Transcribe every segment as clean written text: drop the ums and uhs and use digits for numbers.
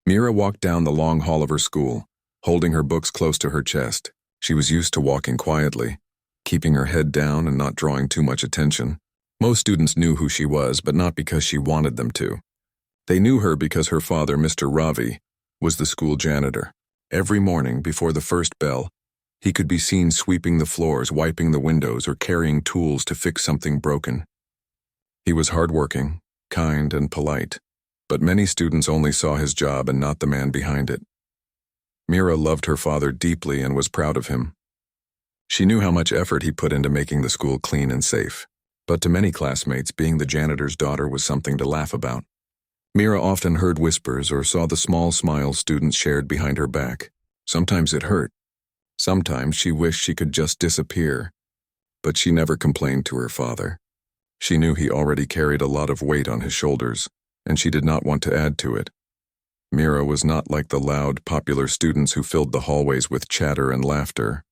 Mira walked down the long hall of her school, holding her books close to her chest. She was used to walking quietly, keeping her head down and not drawing too much attention. Most students knew who she was, but not because she wanted them to. They knew her because her father, Mr. Ravi, was the school janitor. Every morning, before the first bell, he could be seen sweeping the floors, wiping the windows, or carrying tools to fix something broken. He was hardworking, kind, and polite, but many students only saw his job and not the man behind it. Mira loved her father deeply and was proud of him. She knew how much effort he put into making the school clean and safe, but to many classmates, being the janitor's daughter was something to laugh about. Mira often heard whispers or saw the small smiles students shared behind her back. Sometimes it hurt. Sometimes she wished she could just disappear, but she never complained to her father. She knew he already carried a lot of weight on his shoulders, and she did not want to add to it. Mira was not like the loud, popular students who filled the hallways with chatter and laughter.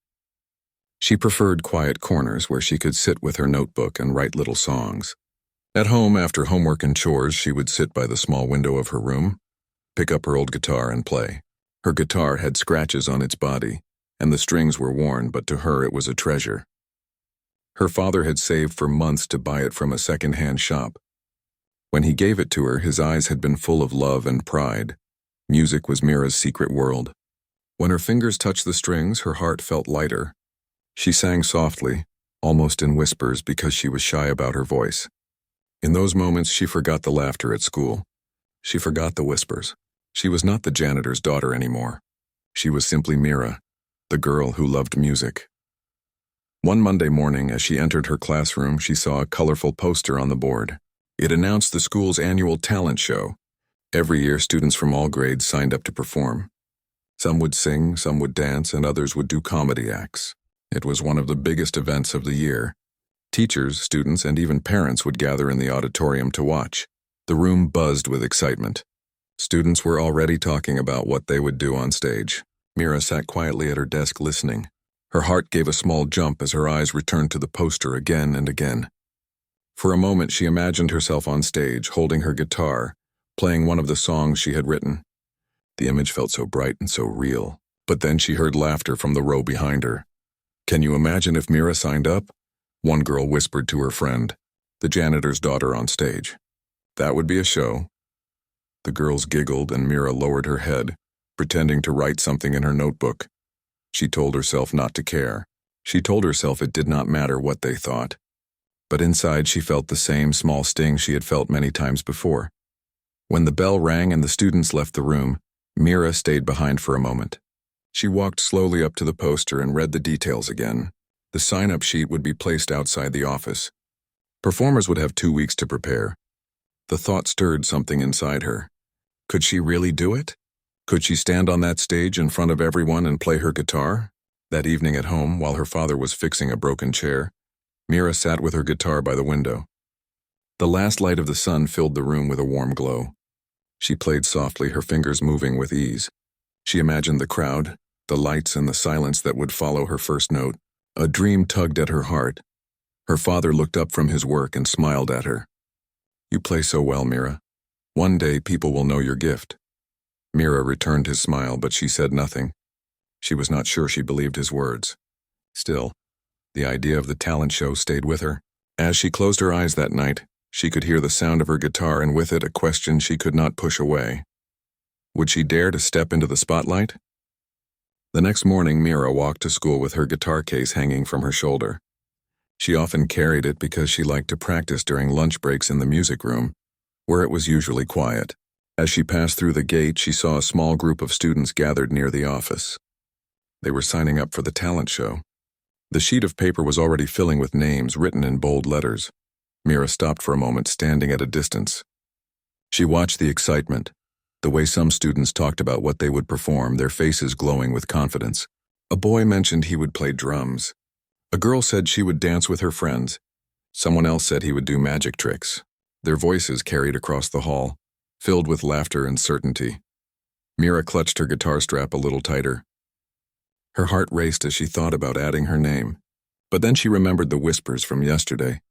She preferred quiet corners where she could sit with her notebook and write little songs. At home, after homework and chores, she would sit by the small window of her room, pick up her old guitar and play. Her guitar had scratches on its body, and the strings were worn, but to her it was a treasure. Her father had saved for months to buy it from a second-hand shop. When he gave it to her, his eyes had been full of love and pride. Music was Mira's secret world. When her fingers touched the strings, her heart felt lighter. She sang softly, almost in whispers, because she was shy about her voice. In those moments, she forgot the laughter at school. She forgot the whispers. She was not the janitor's daughter anymore. She was simply Mira, the girl who loved music. One Monday morning, as she entered her classroom, she saw a colorful poster on the board. It announced the school's annual talent show. Every year, students from all grades signed up to perform. Some would sing, some would dance, and others would do comedy acts. It was one of the biggest events of the year. Teachers, students, and even parents would gather in the auditorium to watch. The room buzzed with excitement. Students were already talking about what they would do on stage. Mira sat quietly at her desk listening. Her heart gave a small jump as her eyes returned to the poster again and again. For a moment, she imagined herself on stage, holding her guitar, playing one of the songs she had written. The image felt so bright and so real. But then she heard laughter from the row behind her. "Can you imagine if Mira signed up?" One girl whispered to her friend, the janitor's daughter on stage. "That would be a show." The girls giggled and Mira lowered her head, pretending to write something in her notebook. She told herself not to care. She told herself it did not matter what they thought. But inside she felt the same small sting she had felt many times before. When the bell rang and the students left the room, Mira stayed behind for a moment. She walked slowly up to the poster and read the details again. The sign-up sheet would be placed outside the office. Performers would have 2 weeks to prepare. The thought stirred something inside her. Could she really do it? Could she stand on that stage in front of everyone and play her guitar? That evening at home, while her father was fixing a broken chair, Mira sat with her guitar by the window. The last light of the sun filled the room with a warm glow. She played softly, her fingers moving with ease. She imagined the crowd, the lights, and the silence that would follow her first note. A dream tugged at her heart. Her father looked up from his work and smiled at her. "You play so well, Mira. One day people will know your gift." Mira returned his smile, but she said nothing. She was not sure she believed his words. Still, the idea of the talent show stayed with her. As she closed her eyes that night, she could hear the sound of her guitar and with it a question she could not push away. Would she dare to step into the spotlight? The next morning, Mira walked to school with her guitar case hanging from her shoulder. She often carried it because she liked to practice during lunch breaks in the music room, where it was usually quiet. As she passed through the gate, she saw a small group of students gathered near the office. They were signing up for the talent show. The sheet of paper was already filling with names written in bold letters. Mira stopped for a moment, standing at a distance. She watched the excitement, the way some students talked about what they would perform, their faces glowing with confidence. A boy mentioned he would play drums. A girl said she would dance with her friends. Someone else said he would do magic tricks. Their voices carried across the hall, filled with laughter and certainty. Mira clutched her guitar strap a little tighter. Her heart raced as she thought about adding her name. But then she remembered the whispers from yesterday,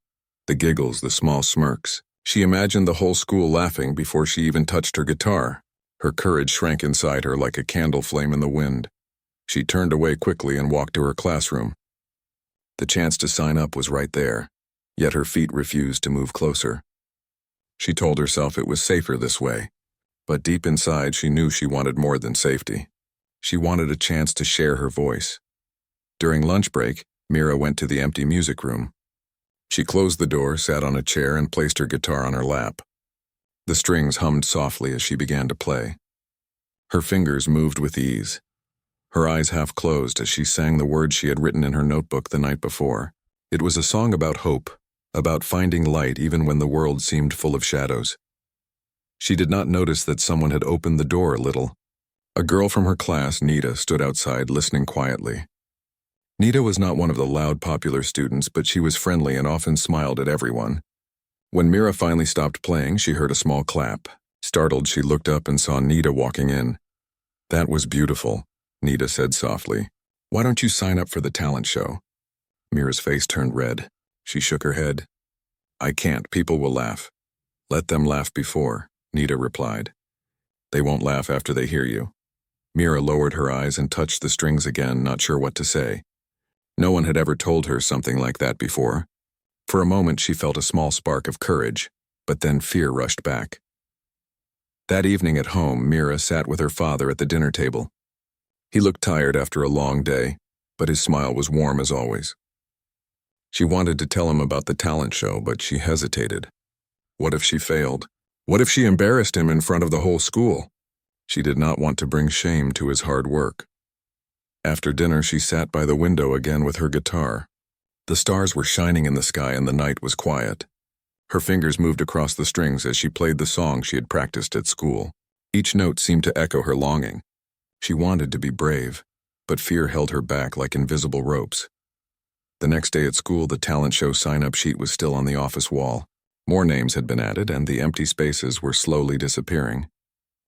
the giggles, the small smirks. She imagined the whole school laughing before she even touched her guitar. Her courage shrank inside her like a candle flame in the wind. She turned away quickly and walked to her classroom. The chance to sign up was right there, yet her feet refused to move closer. She told herself it was safer this way, but deep inside she knew she wanted more than safety. She wanted a chance to share her voice. During lunch break, Mira went to the empty music room. She closed the door, sat on a chair, and placed her guitar on her lap. The strings hummed softly as she began to play. Her fingers moved with ease. Her eyes half closed as she sang the words she had written in her notebook the night before. It was a song about hope, about finding light even when the world seemed full of shadows. She did not notice that someone had opened the door a little. A girl from her class, Nita, stood outside listening quietly. Nita was not one of the loud, popular students, but she was friendly and often smiled at everyone. When Mira finally stopped playing, she heard a small clap. Startled, she looked up and saw Nita walking in. "That was beautiful," Nita said softly. "Why don't you sign up for the talent show?" Mira's face turned red. She shook her head. "I can't. People will laugh." "Let them laugh before," Nita replied. "They won't laugh after they hear you." Mira lowered her eyes and touched the strings again, not sure what to say. No one had ever told her something like that before. For a moment she felt a small spark of courage, but then fear rushed back. That evening at home, Mira sat with her father at the dinner table. He looked tired after a long day, but his smile was warm as always. She wanted to tell him about the talent show, but she hesitated. What if she failed? What if she embarrassed him in front of the whole school? She did not want to bring shame to his hard work. After dinner, she sat by the window again with her guitar. The stars were shining in the sky and the night was quiet. Her fingers moved across the strings as she played the song she had practiced at school. Each note seemed to echo her longing. She wanted to be brave, but fear held her back like invisible ropes. The next day at school, the talent show sign-up sheet was still on the office wall. More names had been added, and the empty spaces were slowly disappearing.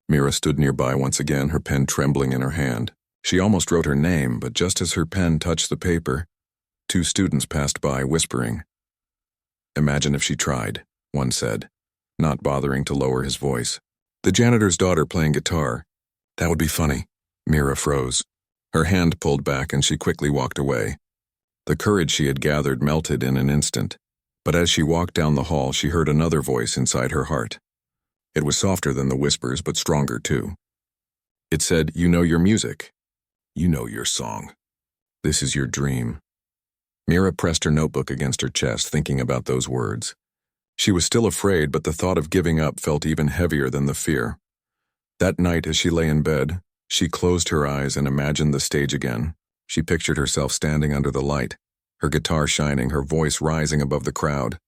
Mira stood nearby once again, her pen trembling in her hand. She almost wrote her name, but just as her pen touched the paper, 2 students passed by, whispering. "Imagine if she tried," one said, not bothering to lower his voice. "The janitor's daughter playing guitar. That would be funny." Mira froze. Her hand pulled back and she quickly walked away. The courage she had gathered melted in an instant, but as she walked down the hall, she heard another voice inside her heart. It was softer than the whispers, but stronger too. It said, "You know your music. You know your song. This is your dream." Mira pressed her notebook against her chest, thinking about those words. She was still afraid, but the thought of giving up felt even heavier than the fear. That night, as she lay in bed, she closed her eyes and imagined the stage again. She pictured herself standing under the light, her guitar shining, her voice rising above the crowd.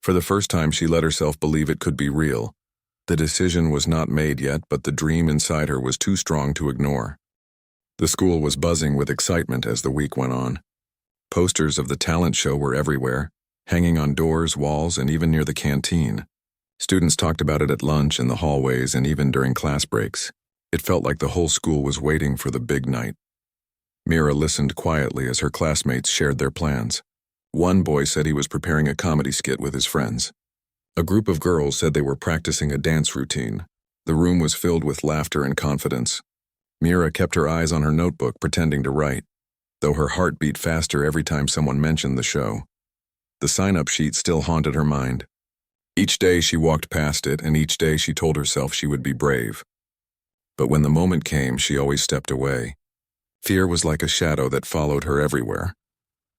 For the first time, she let herself believe it could be real. The decision was not made yet, but the dream inside her was too strong to ignore. The school was buzzing with excitement as the week went on. Posters of the talent show were everywhere, hanging on doors, walls, and even near the canteen. Students talked about it at lunch, in the hallways, and even during class breaks. It felt like the whole school was waiting for the big night. Mira listened quietly as her classmates shared their plans. One boy said he was preparing a comedy skit with his friends. A group of girls said they were practicing a dance routine. The room was filled with laughter and confidence. Mira kept her eyes on her notebook, pretending to write, though her heart beat faster every time someone mentioned the show. The sign-up sheet still haunted her mind. Each day she walked past it, and each day she told herself she would be brave. But when the moment came, she always stepped away. Fear was like a shadow that followed her everywhere.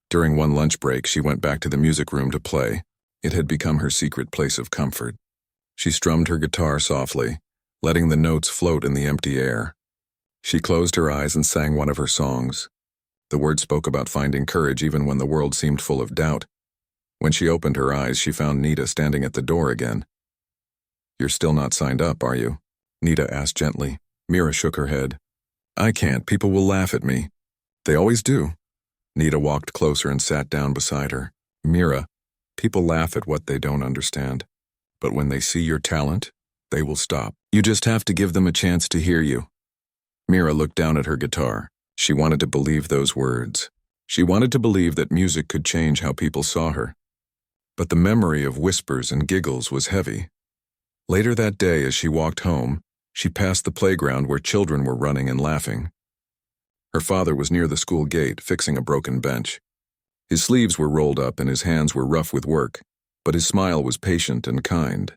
During one lunch break, she went back to the music room to play. It had become her secret place of comfort. She strummed her guitar softly, letting the notes float in the empty air. She closed her eyes and sang one of her songs. The words spoke about finding courage even when the world seemed full of doubt. When she opened her eyes, she found Nita standing at the door again. "You're still not signed up, are you?" Nita asked gently. Mira shook her head. "I can't. People will laugh at me." "They always do." Nita walked closer and sat down beside her. "Mira, people laugh at what they don't understand. But when they see your talent, they will stop. You just have to give them a chance to hear you." Mira looked down at her guitar. She wanted to believe those words. She wanted to believe that music could change how people saw her. But the memory of whispers and giggles was heavy. Later that day, as she walked home, She passed the playground where children were running and laughing. Her father was near the school gate, fixing a broken bench. His sleeves were rolled up and his hands were rough with work, but his smile was patient and kind.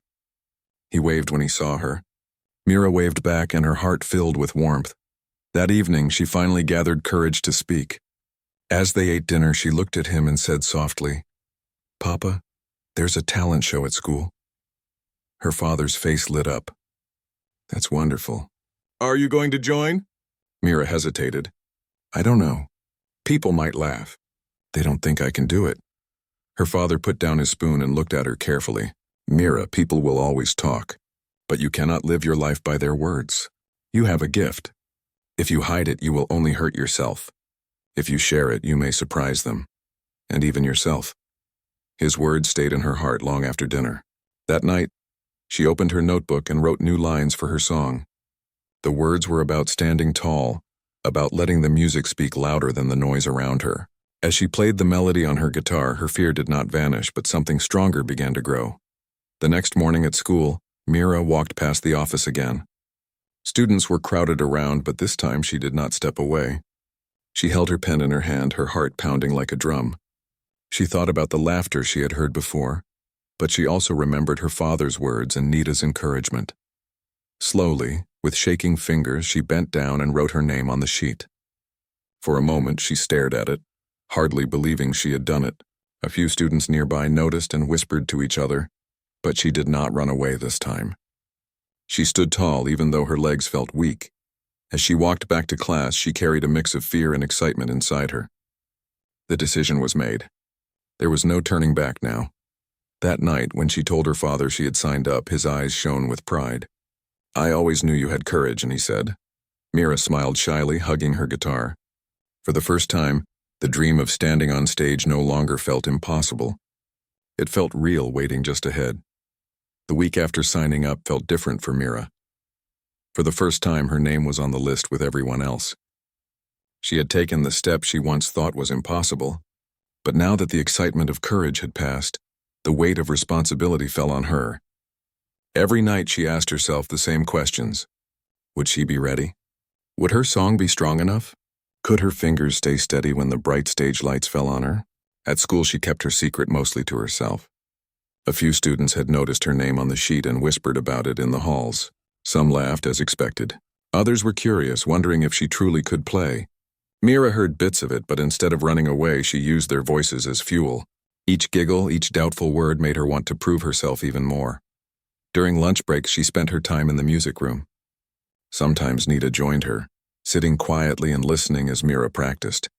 He waved when he saw her. Mira waved back and her heart filled with warmth. That evening, she finally gathered courage to speak. As they ate dinner, she looked at him and said softly, "Papa, there's a talent show at school." Her father's face lit up. "That's wonderful. Are you going to join?" Mira hesitated. "I don't know. People might laugh. They don't think I can do it." Her father put down his spoon and looked at her carefully. "Mira, people will always talk, but you cannot live your life by their words. You have a gift. If you hide it, you will only hurt yourself. If you share it, you may surprise them, and even yourself." His words stayed in her heart long after dinner. That night, she opened her notebook and wrote new lines for her song. The words were about standing tall, about letting the music speak louder than the noise around her. As she played the melody on her guitar, her fear did not vanish, but something stronger began to grow. The next morning at school, Mira walked past the office again. Students were crowded around, but this time she did not step away. She held her pen in her hand, her heart pounding like a drum. She thought about the laughter she had heard before, but she also remembered her father's words and Nita's encouragement. Slowly, with shaking fingers, she bent down and wrote her name on the sheet. For a moment, she stared at it, hardly believing she had done it. A few students nearby noticed and whispered to each other, but she did not run away this time. She stood tall even though her legs felt weak. As she walked back to class, she carried a mix of fear and excitement inside her. The decision was made. There was no turning back now. That night, when she told her father she had signed up, his eyes shone with pride. "I always knew you had courage," and he said. Mira smiled shyly, hugging her guitar. For the first time, the dream of standing on stage no longer felt impossible. It felt real, waiting just ahead. The week after signing up felt different for Mira. For the first time, her name was on the list with everyone else. She had taken the step she once thought was impossible, but now that the excitement of courage had passed, the weight of responsibility fell on her. Every night she asked herself the same questions. Would she be ready? Would her song be strong enough? Could her fingers stay steady when the bright stage lights fell on her? At school, she kept her secret mostly to herself. A few students had noticed her name on the sheet and whispered about it in the halls. Some laughed as expected. Others were curious, wondering if she truly could play. Mira heard bits of it, but instead of running away, she used their voices as fuel. Each giggle, each doubtful word made her want to prove herself even more. During lunch breaks, she spent her time in the music room. Sometimes Nita joined her, sitting quietly and listening as Mira practiced.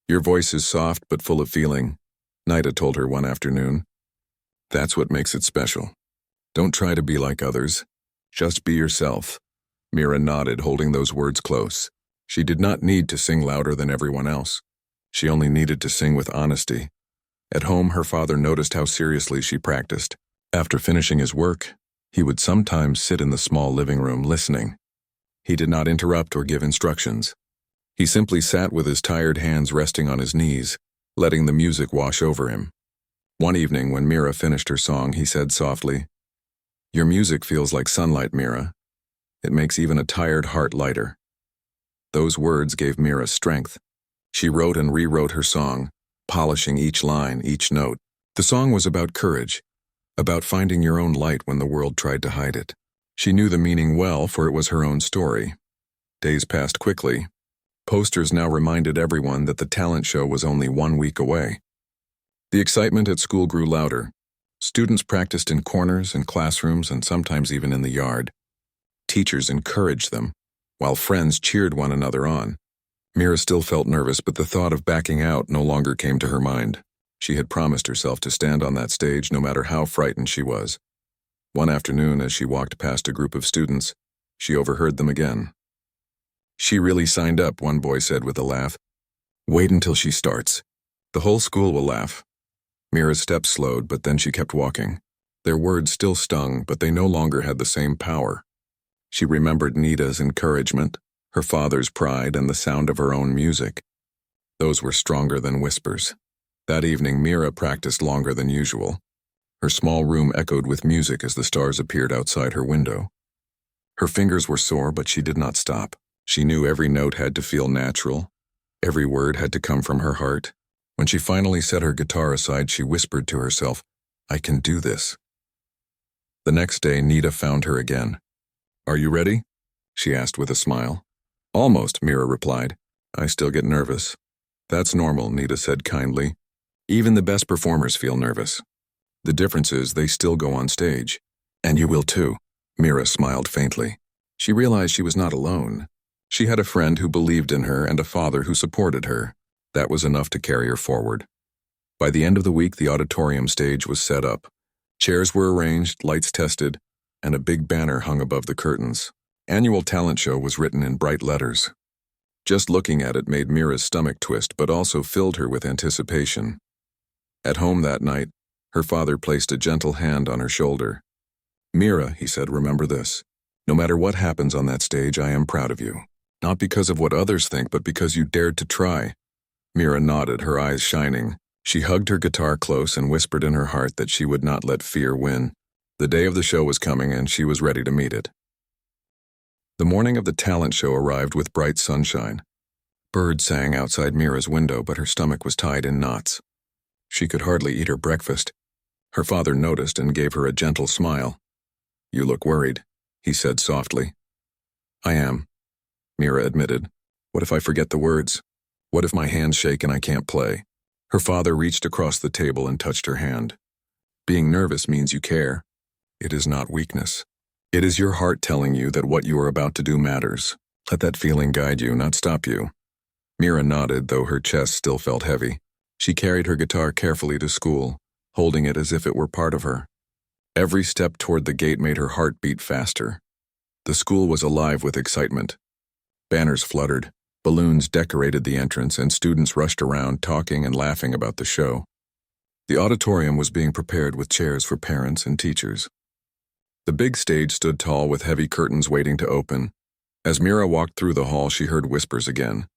"Your voice is soft but full of feeling," Nita told her one afternoon. "That's what makes it special. Don't try to be like others. Just be yourself." Mira nodded, holding those words close. She did not need to sing louder than everyone else. She only needed to sing with honesty. At home, her father noticed how seriously she practiced. After finishing his work, he would sometimes sit in the small living room listening. He did not interrupt or give instructions. He simply sat with his tired hands resting on his knees, letting the music wash over him. One evening, when Mira finished her song, he said softly, "Your music feels like sunlight, Mira. It makes even a tired heart lighter." Those words gave Mira strength. She wrote and rewrote her song, polishing each line, each note. The song was about courage, about finding your own light when the world tried to hide it. She knew the meaning well, for it was her own story. Days passed quickly. Posters now reminded everyone that the talent show was only 1 week away. The excitement at school grew louder. Students practiced in corners, in classrooms, and sometimes even in the yard. Teachers encouraged them, while friends cheered one another on. Mira still felt nervous, but the thought of backing out no longer came to her mind. She had promised herself to stand on that stage no matter how frightened she was. One afternoon, as she walked past a group of students, she overheard them again. "She really signed up," one boy said with a laugh. "Wait until she starts. The whole school will laugh." Mira's steps slowed, but then she kept walking. Their words still stung, but they no longer had the same power. She remembered Nita's encouragement, her father's pride, and the sound of her own music. Those were stronger than whispers. That evening, Mira practiced longer than usual. Her small room echoed with music as the stars appeared outside her window. Her fingers were sore, but she did not stop. She knew every note had to feel natural. Every word had to come from her heart. When she finally set her guitar aside, she whispered to herself, "I can do this." The next day, Nita found her again. "Are you ready?" she asked with a smile. "Almost," Mira replied. "I still get nervous." "That's normal," Nita said kindly. "Even the best performers feel nervous. The difference is they still go on stage. And you will too." Mira smiled faintly. She realized she was not alone. She had a friend who believed in her and a father who supported her. That was enough to carry her forward. By the end of the week, the auditorium stage was set up. Chairs were arranged, lights tested, and a big banner hung above the curtains. "Annual Talent Show" was written in bright letters. Just looking at it made Mira's stomach twist, but also filled her with anticipation. At home that night, her father placed a gentle hand on her shoulder. "Mira," he said, "remember this. No matter what happens on that stage, I am proud of you. Not because of what others think, but because you dared to try." Mira nodded, her eyes shining. She hugged her guitar close and whispered in her heart that she would not let fear win. The day of the show was coming, and she was ready to meet it. The morning of the talent show arrived with bright sunshine. Birds sang outside Mira's window, but her stomach was tied in knots. She could hardly eat her breakfast. Her father noticed and gave her a gentle smile. "You look worried," he said softly. "I am," Mira admitted. "What if I forget the words? What if my hands shake and I can't play?" Her father reached across the table and touched her hand. "Being nervous means you care. It is not weakness. It is your heart telling you that what you are about to do matters. Let that feeling guide you, not stop you." Mira nodded, though her chest still felt heavy. She carried her guitar carefully to school, holding it as if it were part of her. Every step toward the gate made her heart beat faster. The school was alive with excitement. Banners fluttered, balloons decorated the entrance, and students rushed around talking and laughing about the show. The auditorium was being prepared with chairs for parents and teachers. The big stage stood tall with heavy curtains waiting to open. As Mira walked through the hall, she heard whispers again.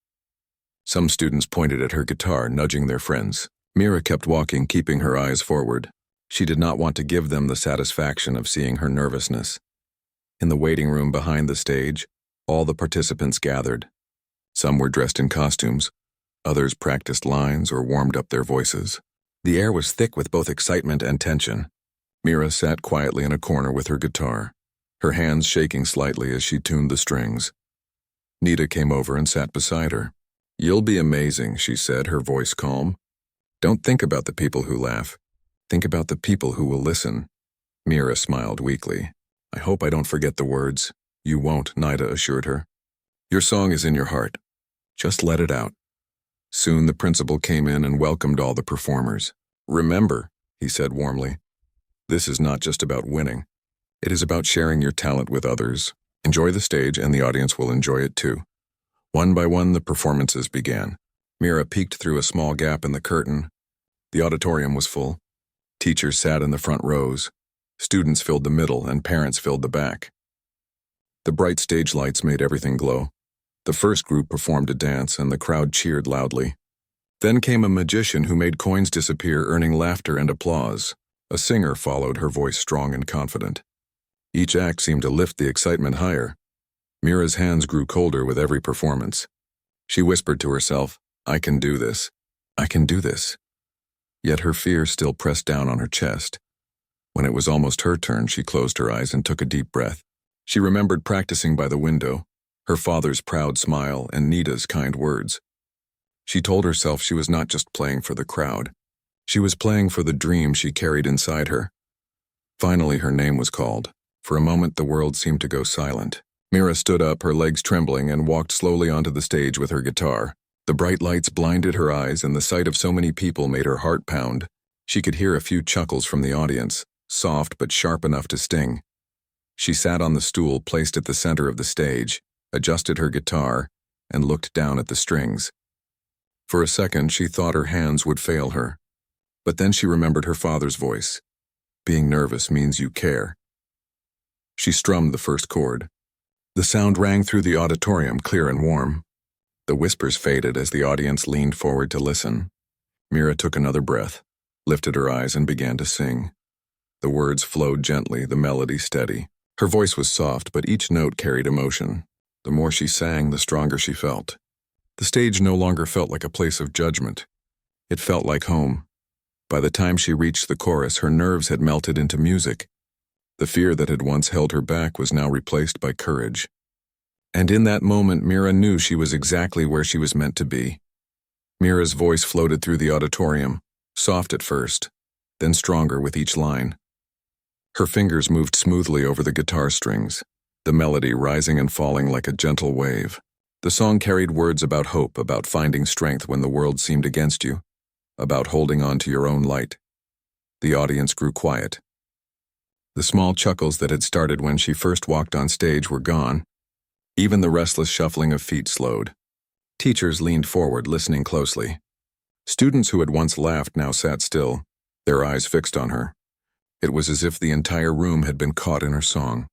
Some students pointed at her guitar, nudging their friends. Mira kept walking, keeping her eyes forward. She did not want to give them the satisfaction of seeing her nervousness. In the waiting room behind the stage, all the participants gathered. Some were dressed in costumes. Others practiced lines or warmed up their voices. The air was thick with both excitement and tension. Mira sat quietly in a corner with her guitar, her hands shaking slightly as she tuned the strings. Nita came over and sat beside her. "You'll be amazing," she said, her voice calm. "Don't think about the people who laugh. Think about the people who will listen." Mira smiled weakly. "I hope I don't forget the words." "You won't," Nita assured her. "Your song is in your heart. Just let it out." Soon the principal came in and welcomed all the performers. "Remember," he said warmly, "this is not just about winning. It is about sharing your talent with others. Enjoy the stage, and the audience will enjoy it too." One by one, the performances began. Mira peeked through a small gap in the curtain. The auditorium was full. Teachers sat in the front rows. Students filled the middle, and parents filled the back. The bright stage lights made everything glow. The first group performed a dance, and the crowd cheered loudly. Then came a magician who made coins disappear, earning laughter and applause. A singer followed, her voice strong and confident. Each act seemed to lift the excitement higher. Mira's hands grew colder with every performance. She whispered to herself, "I can do this. I can do this." Yet her fear still pressed down on her chest. When it was almost her turn, she closed her eyes and took a deep breath. She remembered practicing by the window, her father's proud smile and Nita's kind words. She told herself she was not just playing for the crowd. She was playing for the dream she carried inside her. Finally, her name was called. For a moment, the world seemed to go silent. Mira stood up, her legs trembling, and walked slowly onto the stage with her guitar. The bright lights blinded her eyes, and the sight of so many people made her heart pound. She could hear a few chuckles from the audience, soft but sharp enough to sting. She sat on the stool placed at the center of the stage, adjusted her guitar, and looked down at the strings. For a second, she thought her hands would fail her. But then she remembered her father's voice. "Being nervous means you care." She strummed the first chord. The sound rang through the auditorium, clear and warm. The whispers faded as the audience leaned forward to listen. Mira took another breath, lifted her eyes, and began to sing. The words flowed gently, the melody steady. Her voice was soft, but each note carried emotion. The more she sang, the stronger she felt. The stage no longer felt like a place of judgment. It felt like home. By the time she reached the chorus, her nerves had melted into music. The fear that had once held her back was now replaced by courage. And in that moment, Mira knew she was exactly where she was meant to be. Mira's voice floated through the auditorium, soft at first, then stronger with each line. Her fingers moved smoothly over the guitar strings, the melody rising and falling like a gentle wave. The song carried words about hope, about finding strength when the world seemed against you, about holding on to your own light. The audience grew quiet. The small chuckles that had started when she first walked on stage were gone. Even the restless shuffling of feet slowed. Teachers leaned forward, listening closely. Students who had once laughed now sat still, their eyes fixed on her. It was as if the entire room had been caught in her song.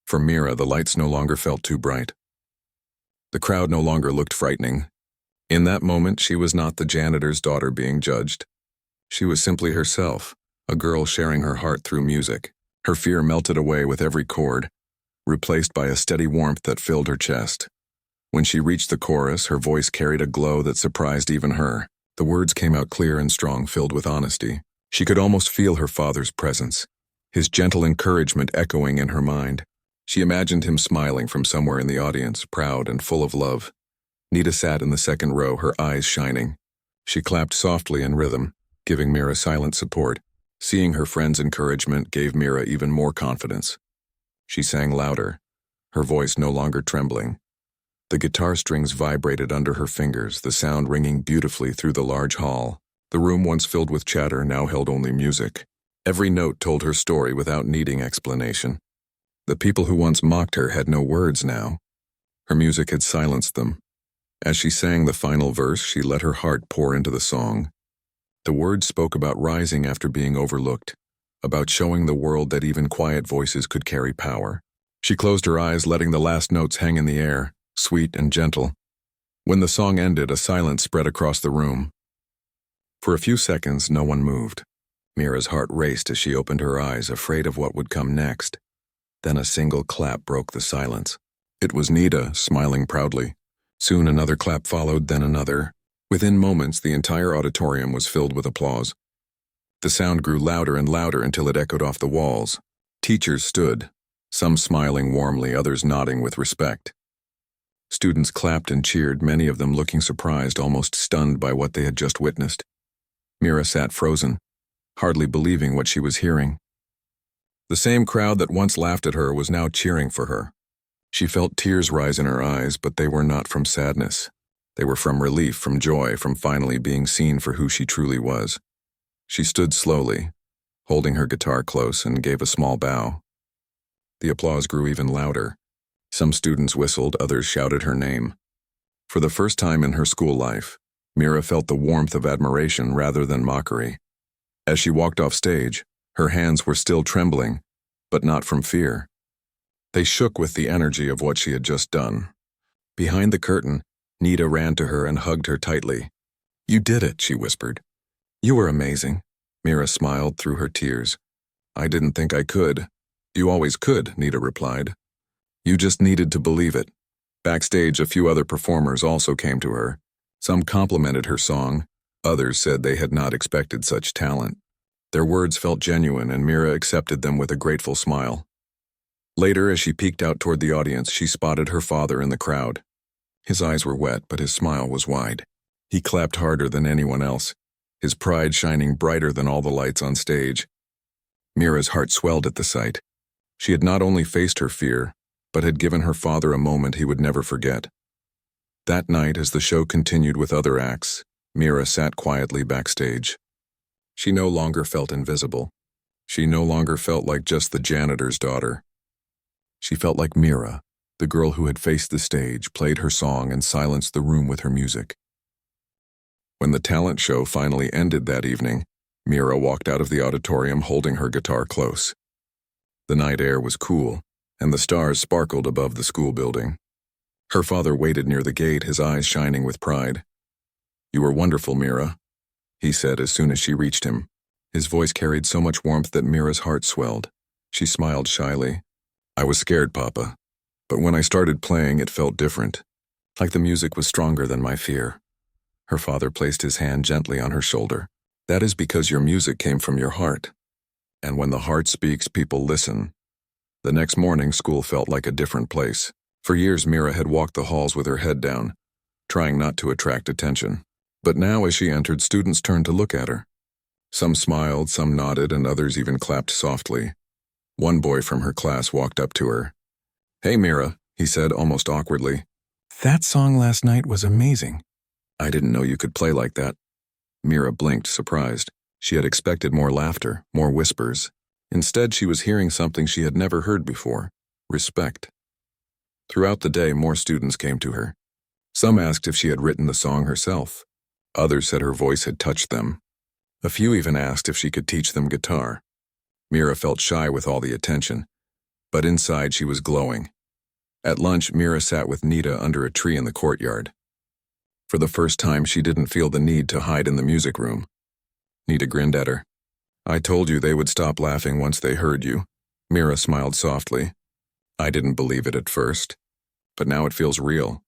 For Mira, the lights no longer felt too bright. The crowd no longer looked frightening. In that moment, she was not the janitor's daughter being judged. She was simply herself, a girl sharing her heart through music. Her fear melted away with every chord, replaced by a steady warmth that filled her chest. When she reached the chorus, her voice carried a glow that surprised even her. The words came out clear and strong, filled with honesty. She could almost feel her father's presence, his gentle encouragement echoing in her mind. She imagined him smiling from somewhere in the audience, proud and full of love. Nita sat in the second row, her eyes shining. She clapped softly in rhythm, giving Mira silent support. Seeing her friend's encouragement gave Mira even more confidence. She sang louder, her voice no longer trembling. The guitar strings vibrated under her fingers, the sound ringing beautifully through the large hall. The room once filled with chatter now held only music. Every note told her story without needing explanation. The people who once mocked her had no words now. Her music had silenced them. As she sang the final verse, she let her heart pour into the song. The words spoke about rising after being overlooked, about showing the world that even quiet voices could carry power. She closed her eyes, letting the last notes hang in the air, sweet and gentle. When the song ended, a silence spread across the room. For a few seconds, no one moved. Mira's heart raced as she opened her eyes, afraid of what would come next. Then a single clap broke the silence. It was Nita, smiling proudly. Soon another clap followed, then another. Within moments, the entire auditorium was filled with applause. The sound grew louder and louder until it echoed off the walls. Teachers stood, some smiling warmly, others nodding with respect. Students clapped and cheered, many of them looking surprised, almost stunned by what they had just witnessed. Mira sat frozen, hardly believing what she was hearing. The same crowd that once laughed at her was now cheering for her. She felt tears rise in her eyes, but they were not from sadness. They were from relief, from joy, from finally being seen for who she truly was. She stood slowly, holding her guitar close, and gave a small bow. The applause grew even louder. Some students whistled, others shouted her name. For the first time in her school life, Mira felt the warmth of admiration rather than mockery. As she walked off stage, her hands were still trembling, but not from fear. They shook with the energy of what she had just done. Behind the curtain, Nita ran to her and hugged her tightly. "You did it," she whispered. "You were amazing." Mira smiled through her tears. "I didn't think I could." "You always could," Nita replied. "You just needed to believe it." Backstage, a few other performers also came to her. Some complimented her song, others said they had not expected such talent. Their words felt genuine, and Mira accepted them with a grateful smile. Later, as she peeked out toward the audience, she spotted her father in the crowd. His eyes were wet, but his smile was wide. He clapped harder than anyone else, his pride shining brighter than all the lights on stage. Mira's heart swelled at the sight. She had not only faced her fear, but had given her father a moment he would never forget. That night, as the show continued with other acts, Mira sat quietly backstage. She no longer felt invisible. She no longer felt like just the janitor's daughter. She felt like Mira, the girl who had faced the stage, played her song, and silenced the room with her music. When the talent show finally ended that evening, Mira walked out of the auditorium holding her guitar close. The night air was cool, and the stars sparkled above the school building. Her father waited near the gate, his eyes shining with pride. "You were wonderful, Mira," he said as soon as she reached him. His voice carried so much warmth that Mira's heart swelled. She smiled shyly. I was scared, Papa. But when I started playing, it felt different. Like the music was stronger than my fear. Her father placed his hand gently on her shoulder. That is because your music came from your heart. And when the heart speaks, people listen. The next morning, school felt like a different place. For years, Mira had walked the halls with her head down, trying not to attract attention. But now, as she entered, students turned to look at her. Some smiled, some nodded, and others even clapped softly. One boy from her class walked up to her. "Hey, Mira," he said almost awkwardly. "That song last night was amazing." "I didn't know you could play like that." Mira blinked, surprised. She had expected more laughter, more whispers. Instead, she was hearing something she had never heard before: respect. Throughout the day, more students came to her. Some asked if she had written the song herself. Others said her voice had touched them. A few even asked if she could teach them guitar. Mira felt shy with all the attention, but inside she was glowing. At lunch, Mira sat with Nita under a tree in the courtyard. For the first time, she didn't feel the need to hide in the music room. Nita grinned at her. "I told you they would stop laughing once they heard you." Mira smiled softly. "I didn't believe it at first, but now it feels real."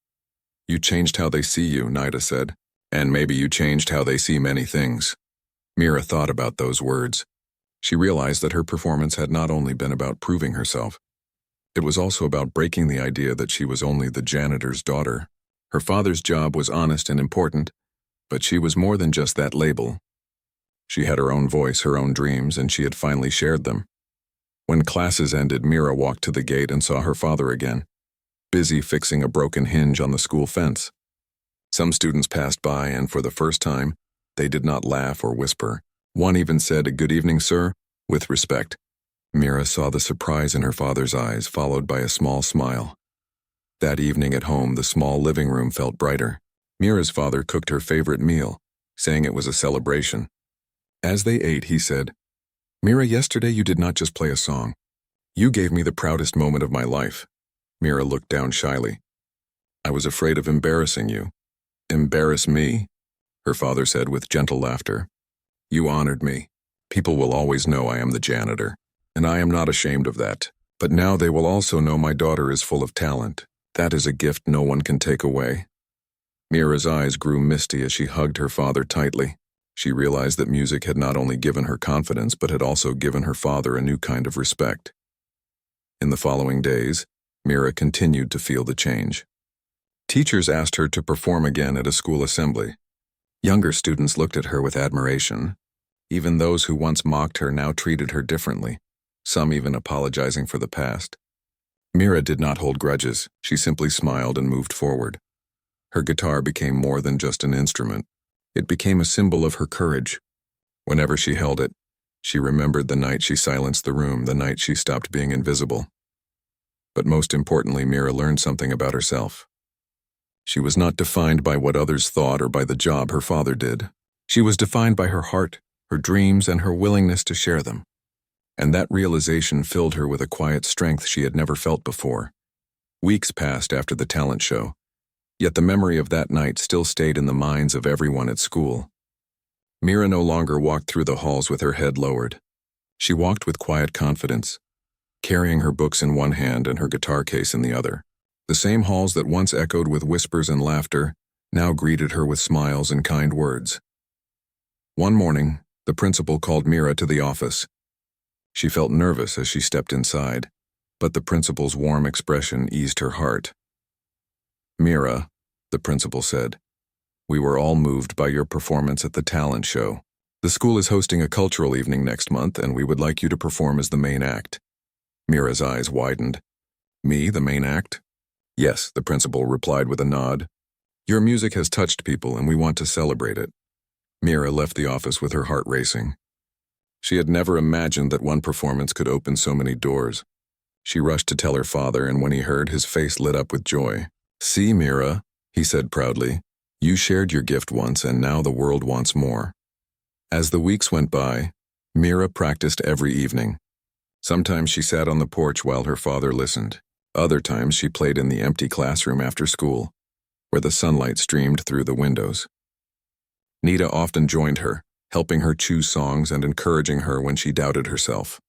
"You changed how they see you," Nita said. "And maybe you changed how they see many things." Mira thought about those words. She realized that her performance had not only been about proving herself, it was also about breaking the idea that she was only the janitor's daughter. Her father's job was honest and important, but she was more than just that label. She had her own voice, her own dreams, and she had finally shared them. When classes ended, Mira walked to the gate and saw her father again, busy fixing a broken hinge on the school fence. Some students passed by, and for the first time, they did not laugh or whisper. One even said, "Good evening, sir," with respect. Mira saw the surprise in her father's eyes, followed by a small smile. That evening at home, the small living room felt brighter. Mira's father cooked her favorite meal, saying it was a celebration. As they ate, he said, "Mira, yesterday you did not just play a song. You gave me the proudest moment of my life." Mira looked down shyly. "I was afraid of embarrassing you." "Embarrass me?" her father said with gentle laughter. "You honored me. People will always know I am the janitor, and I am not ashamed of that. But now they will also know my daughter is full of talent. That is a gift no one can take away." Mira's eyes grew misty as she hugged her father tightly. She realized that music had not only given her confidence, but had also given her father a new kind of respect. In the following days, Mira continued to feel the change. Teachers asked her to perform again at a school assembly. Younger students looked at her with admiration. Even those who once mocked her now treated her differently, some even apologizing for the past. Mira did not hold grudges. She simply smiled and moved forward. Her guitar became more than just an instrument. It became a symbol of her courage. Whenever she held it, she remembered the night she silenced the room, the night she stopped being invisible. But most importantly, Mira learned something about herself. She was not defined by what others thought or by the job her father did. She was defined by her heart, her dreams, and her willingness to share them. And that realization filled her with a quiet strength she had never felt before. Weeks passed after the talent show, yet the memory of that night still stayed in the minds of everyone at school. Mira no longer walked through the halls with her head lowered. She walked with quiet confidence, carrying her books in one hand and her guitar case in the other. The same halls that once echoed with whispers and laughter now greeted her with smiles and kind words. One morning, the principal called Mira to the office. She felt nervous as she stepped inside, but the principal's warm expression eased her heart. "Mira," the principal said, "we were all moved by your performance at the talent show. The school is hosting a cultural evening next month, and we would like you to perform as the main act." Mira's eyes widened. "Me, the main act?" "Yes," the principal replied with a nod. "Your music has touched people, and we want to celebrate it." Mira left the office with her heart racing. She had never imagined that one performance could open so many doors. She rushed to tell her father, and when he heard, his face lit up with joy. "See, Mira," he said proudly, "you shared your gift once, and now the world wants more." As the weeks went by, Mira practiced every evening. Sometimes she sat on the porch while her father listened. Other times she played in the empty classroom after school, where the sunlight streamed through the windows. Nita often joined her, helping her choose songs and encouraging her when she doubted herself.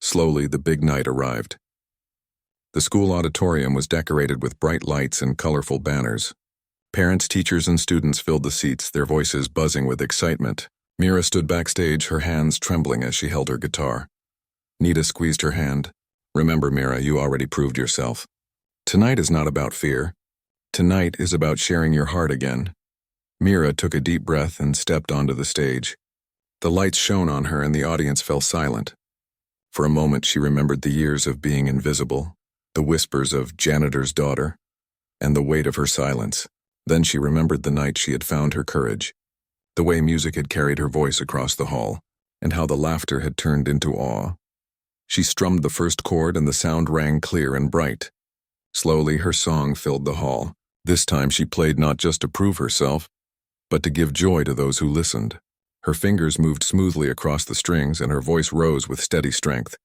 Slowly, the big night arrived. The school auditorium was decorated with bright lights and colorful banners. Parents, teachers, and students filled the seats, their voices buzzing with excitement. Mira stood backstage, her hands trembling as she held her guitar. Nita squeezed her hand. Remember, Mira, you already proved yourself. Tonight is not about fear. Tonight is about sharing your heart again. Mira took a deep breath and stepped onto the stage. The lights shone on her and the audience fell silent. For a moment she remembered the years of being invisible, the whispers of Janitor's daughter, and the weight of her silence. Then she remembered the night she had found her courage, the way music had carried her voice across the hall, and how the laughter had turned into awe. She strummed the first chord and the sound rang clear and bright. Slowly her song filled the hall. This time she played not just to prove herself, but to give joy to those who listened. Her fingers moved smoothly across the strings and her voice rose with steady strength.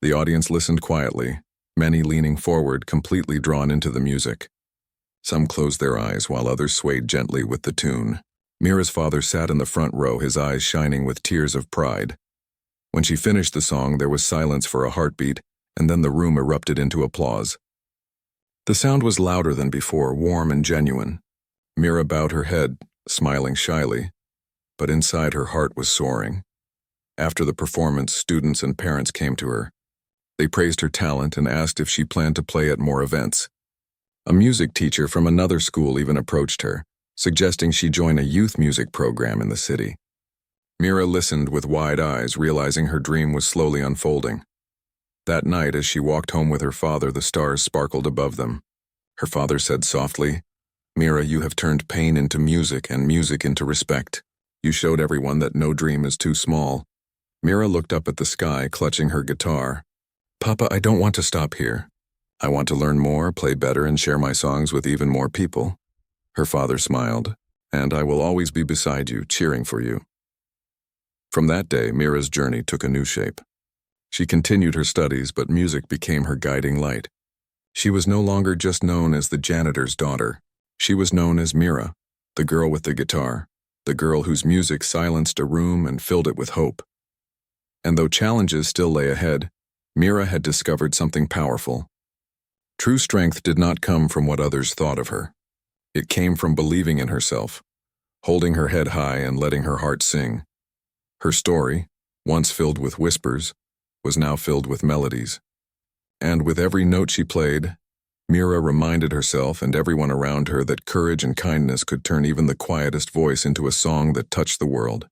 The audience listened quietly, many leaning forward, completely drawn into the music. Some closed their eyes while others swayed gently with the tune. Mira's father sat in the front row, his eyes shining with tears of pride. When she finished the song, there was silence for a heartbeat, and then the room erupted into applause. The sound was louder than before, warm and genuine. Mira bowed her head, smiling shyly, but inside her heart was soaring. After the performance, students and parents came to her. They praised her talent and asked if she planned to play at more events. A music teacher from another school even approached her, suggesting she join a youth music program in the city. Mira listened with wide eyes, realizing her dream was slowly unfolding. That night, as she walked home with her father, the stars sparkled above them. Her father said softly, "Mira, you have turned pain into music and music into respect. You showed everyone that no dream is too small." Mira looked up at the sky, clutching her guitar. "Papa, I don't want to stop here. I want to learn more, play better, and share my songs with even more people." Her father smiled, "And I will always be beside you, cheering for you." From that day, Mira's journey took a new shape. She continued her studies, but music became her guiding light. She was no longer just known as the janitor's daughter. She was known as Mira, the girl with the guitar, the girl whose music silenced a room and filled it with hope. And though challenges still lay ahead, Mira had discovered something powerful. True strength did not come from what others thought of her. It came from believing in herself, holding her head high and letting her heart sing. Her story, once filled with whispers, was now filled with melodies. And with every note she played, Mira reminded herself and everyone around her that courage and kindness could turn even the quietest voice into a song that touched the world.